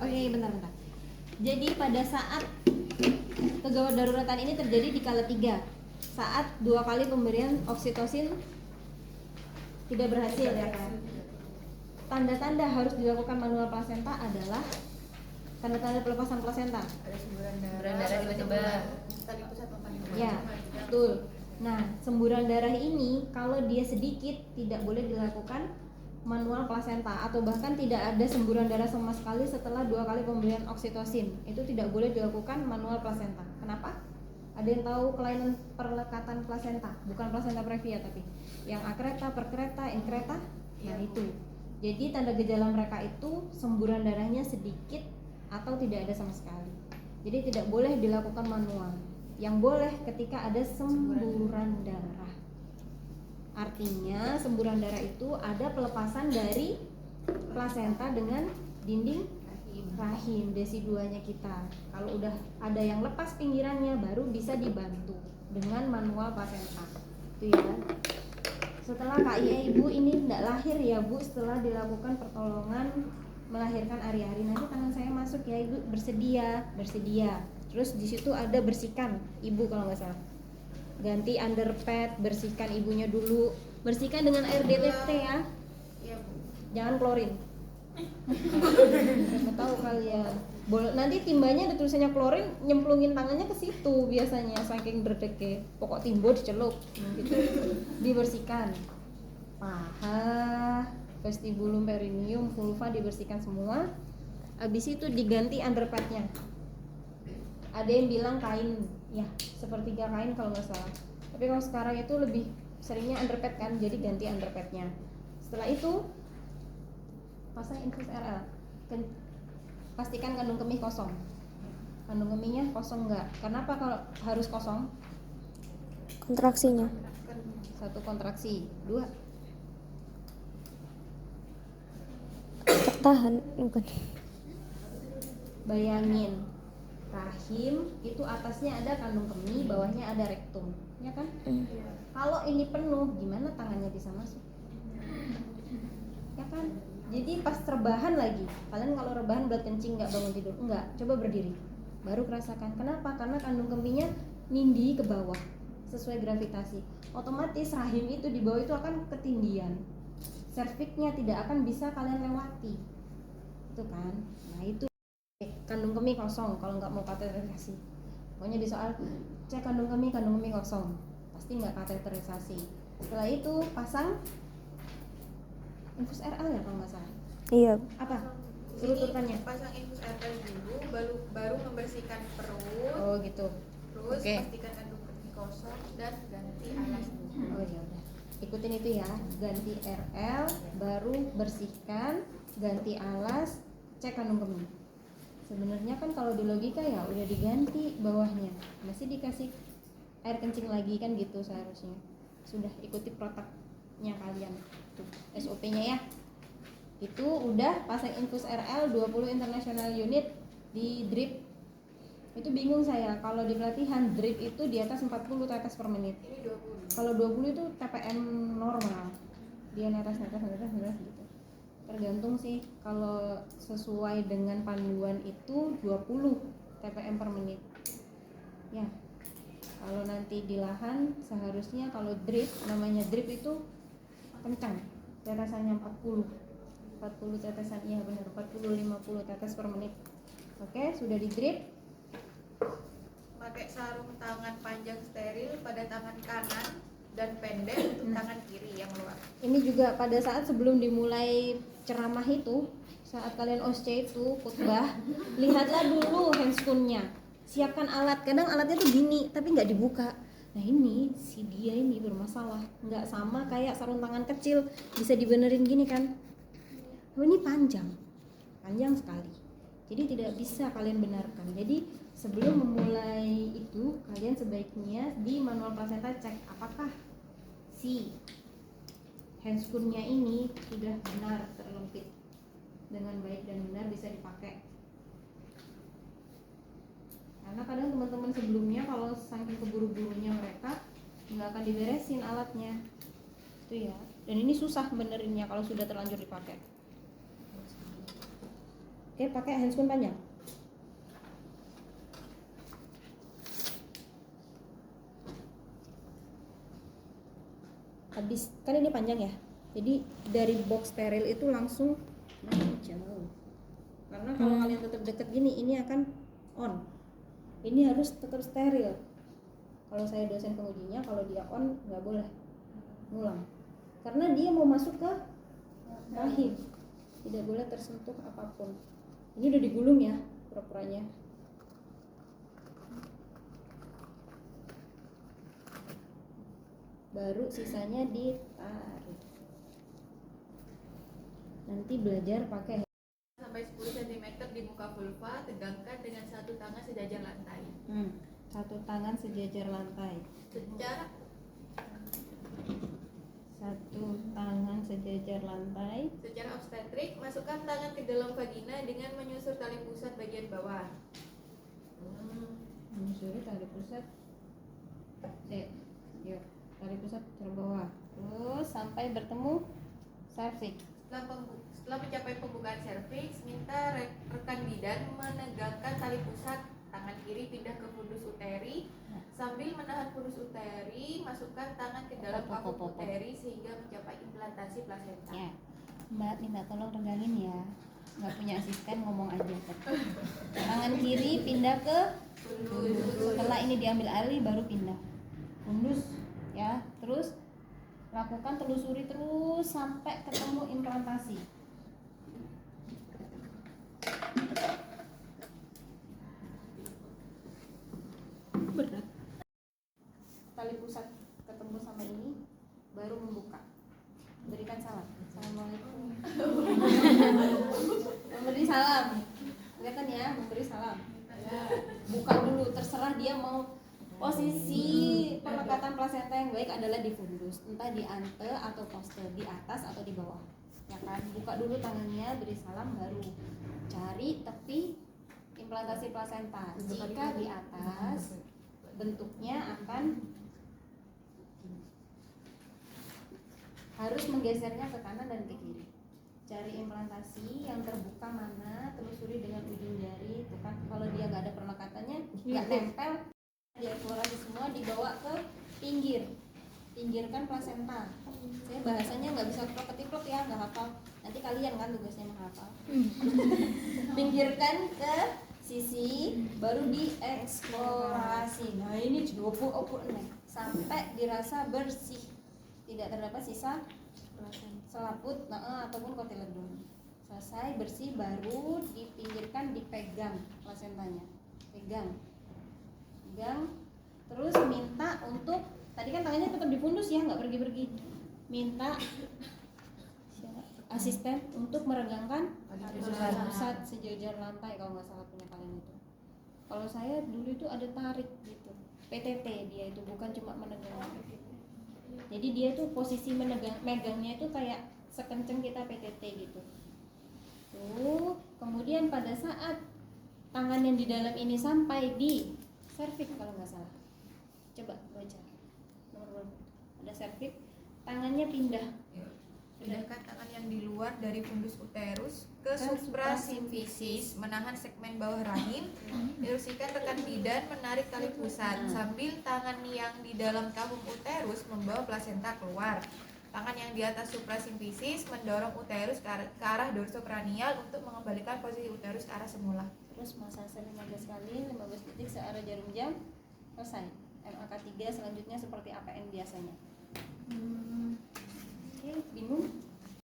Oke, bentar. Jadi pada saat kegawat daruratan ini terjadi di kala 3, saat 2 kali pemberian oksitosin tidak berhasil ya kan. Tanda-tanda harus dilakukan manual plasenta adalah tanda-tanda pelepasan plasenta. Ada semburan darah tiba-tiba tali pusat mempan. Ya, betul. Nah, semburan darah ini kalau dia sedikit tidak boleh dilakukan manual plasenta, atau bahkan tidak ada semburan darah sama sekali setelah 2 kali pemberian oksitosin. Itu tidak boleh dilakukan manual plasenta. Kenapa? Ada yang tahu kelainan perlekatan plasenta? Bukan plasenta previa tapi yang akreta, perkreta, inkreta. Nah, itu. Jadi tanda gejala mereka itu semburan darahnya sedikit atau tidak ada sama sekali. Jadi tidak boleh dilakukan manual. Yang boleh ketika ada semburan darah. Artinya semburan darah itu ada pelepasan dari plasenta dengan dinding rahim, desiduanya kita. Kalau udah ada yang lepas pinggirannya baru bisa dibantu dengan manual plasenta. Itu ya. Setelah KIA ibu ini tidak lahir ya bu, setelah dilakukan pertolongan melahirkan ari-ari, nanti tangan saya masuk ya ibu, bersedia. Terus di situ ada bersihkan ibu kalau nggak salah, ganti underpad, bersihkan ibunya dulu, bersihkan dengan air DTT ya. Iya bu. Jangan klorin. Siapa tahu kalian. Nanti timbanya ada tulisannya klorin, nyemplungin tangannya ke situ biasanya saking derdeke. Pokok timbo dicelup gitu. Dibersihkan. Paha, vestibulum, perineum, vulva dibersihkan semua. Habis itu diganti underpadnya. Ada yang bilang kain, ya sepertiga kain kalau nggak salah. Tapi kalau sekarang itu lebih seringnya underpad kan, jadi ganti underpadnya. Setelah itu pasang infus RL. Pastikan kandung kemih kosong. Kandung kemihnya kosong nggak? Kenapa kalau harus kosong? Kontraksinya 1 kontraksi, 2 tertahan bukan. bayangin rahim itu atasnya ada kandung kemih, bawahnya ada rektum, ya kan? Kalau ini penuh, gimana tangannya bisa masuk? Ya kan? Jadi pas rebahan lagi, kalian kalau rebahan berat kencing nggak bangun tidur, enggak, coba berdiri, baru kerasakan. Kenapa? Karena kandung kemihnya nindih ke bawah sesuai gravitasi. Otomatis rahim itu di bawah itu akan ketindian, cervixnya tidak akan bisa kalian lewati, itu kan? Nah itu kandung kemih kosong kalau nggak mau kateterisasi. Pokoknya di soal cek kandung kemih kosong, pasti nggak kateterisasi. Setelah itu pasang infus RL ya kalau nggak salah. Iya. Apa urutannya? Pasang infus RL dulu, baru membersihkan perut. Oh gitu. Terus Oke. pastikan kandung kemih kosong dan ganti alas dulu. Oh ya udah. Ikutin itu ya. Ganti RL, baru bersihkan, ganti alas, cek kandung kemih. Sebenarnya kan kalau di logika ya udah diganti bawahnya, masih dikasih air kencing lagi kan gitu seharusnya. Sudah ikuti protoknya kalian. Tuh, SOP-nya ya. Itu udah pasang infus RL 20 international unit di drip. Itu bingung saya kalau di pelatihan drip itu di atas 40 tetes per menit. Ini 20. Kalau 20 itu TPM normal. Dia netes gitu. Tergantung sih, kalau sesuai dengan panduan itu 20 TPM per menit. Ya. Kalau nanti di lahan seharusnya kalau drip, namanya drip itu kencang. Tetesannya 40 tetesan, iya benar, 40-50 tetes per menit. Oke, sudah di drip. Pakai sarung tangan panjang steril pada tangan kanan dan pendek untuk tangan kiri yang luar. Ini juga pada saat sebelum dimulai ceramah itu, saat kalian OSCE itu khutbah, lihatlah dulu handscoon-nya. Siapkan alat. Kadang alatnya tuh gini, tapi nggak dibuka. Nah ini si dia ini bermasalah. Nggak sama kayak sarung tangan kecil, bisa dibenerin gini kan? Oh, ini panjang sekali. Jadi tidak bisa kalian benarkan. Jadi sebelum memulai itu, kalian sebaiknya di manual plasenta cek apakah si handscoon-nya ini sudah benar terlempit dengan baik dan benar bisa dipakai. Karena kadang teman-teman sebelumnya kalau saking keburu-burunya mereka nggak akan diberesin alatnya, itu ya. Dan ini susah benerinnya kalau sudah terlanjur dipakai. Oke, pakai handscoon panjang. Habis kan ini panjang ya, jadi dari box steril itu langsung jauh, karena kalau kalian tetap deket gini ini akan on, ini harus tetap steril. Kalau saya dosen pengujinya, kalau dia on nggak boleh ngulang, karena dia mau masuk ke rahim, tidak boleh tersentuh apapun. Ini udah digulung ya pura-puranya. Baru sisanya ditarik. Nanti belajar pakai Sampai 10 cm di muka vulva, tegangkan dengan satu tangan sejajar lantai. satu tangan sejajar lantai. Satu tangan sejajar lantai. Secara obstetrik, masukkan tangan ke dalam vagina dengan menyusur tali pusat bagian bawah. Menyusuri tali pusat. Yuk, tali pusat terbawah. Terus sampai bertemu serviks. Setelah mencapai pembukaan serviks, minta rekan bidan menegangkan tali pusat. Tangan kiri pindah ke fundus uteri. Sambil menahan fundus uteri, masukkan tangan ke dalam kafum uteri sehingga mencapai implantasi plasenta. Ya, Mbak minta tolong regangin ya. Nggak punya asisten, ngomong aja. Tangan kiri pindah ke fundus. Setelah ini diambil alih baru pindah fundus ya. Terus lakukan telusuri terus sampai ketemu implantasi. Berat. Tali pusat ketemu sama ini baru membuka. Berikan salam. Assalamualaikum. Memberi salam. Kelihatan ya, memberi salam. Buka dulu, terserah dia mau. Posisi penekatan plasenta yang baik adalah di fundus, entah di ante atau poster, di atas atau di bawah. Ya kan? Buka dulu tangannya, beri salam, baru cari tepi implantasi plasenta. Jika di atas, bentuknya akan harus menggesernya ke kanan dan ke kiri. Cari implantasi yang terbuka mana, telusuri dengan ujung jari. Itu kan kalau dia nggak ada penekatannya, nggak nempel, dia eksplorasi semua, dibawa ke pinggirkan plasenta. Saya bahasanya nggak bisa keplok-keplok ya, nggak hafal. Nanti kalian kan tugasnya menghafal. Pinggirkan ke sisi, baru dieksplorasi. Nah ini diopuk-opuk nih sampai dirasa bersih, tidak terdapat sisa selaput ataupun kotiledon. Selesai bersih, baru dipinggirkan, dipegang plasentanya, pegang. Terus minta untuk, tadi kan tangannya tetap di fundus ya, nggak pergi-pergi. Minta asisten untuk meregangkan pusat sejajar lantai, kalau nggak salah punya kalian itu. Kalau saya dulu itu ada tarik gitu, PTT dia itu, bukan cuma menegang. Jadi dia tuh posisi megangnya itu kayak sekenceng kita PTT gitu. Tuh, kemudian pada saat tangan yang di dalam ini sampai di serviks kalau nggak salah, coba baca nomor berapa, ada serviks, tangannya pindah. Pindahkan tangan yang di luar dari fundus uterus ke suprasimfisis, menahan segmen bawah rahim. Instruksikan rekan bidan menarik tali pusat sambil tangan yang di dalam kafum uterus membawa plasenta keluar. Tangan yang di atas suprasimfisis mendorong uterus ke arah dorsokranial untuk mengembalikan posisi uterus ke arah semula. Terus masase 15 kali, 15 detik searah jarum jam, selesai. MAK 3 selanjutnya seperti APN biasanya.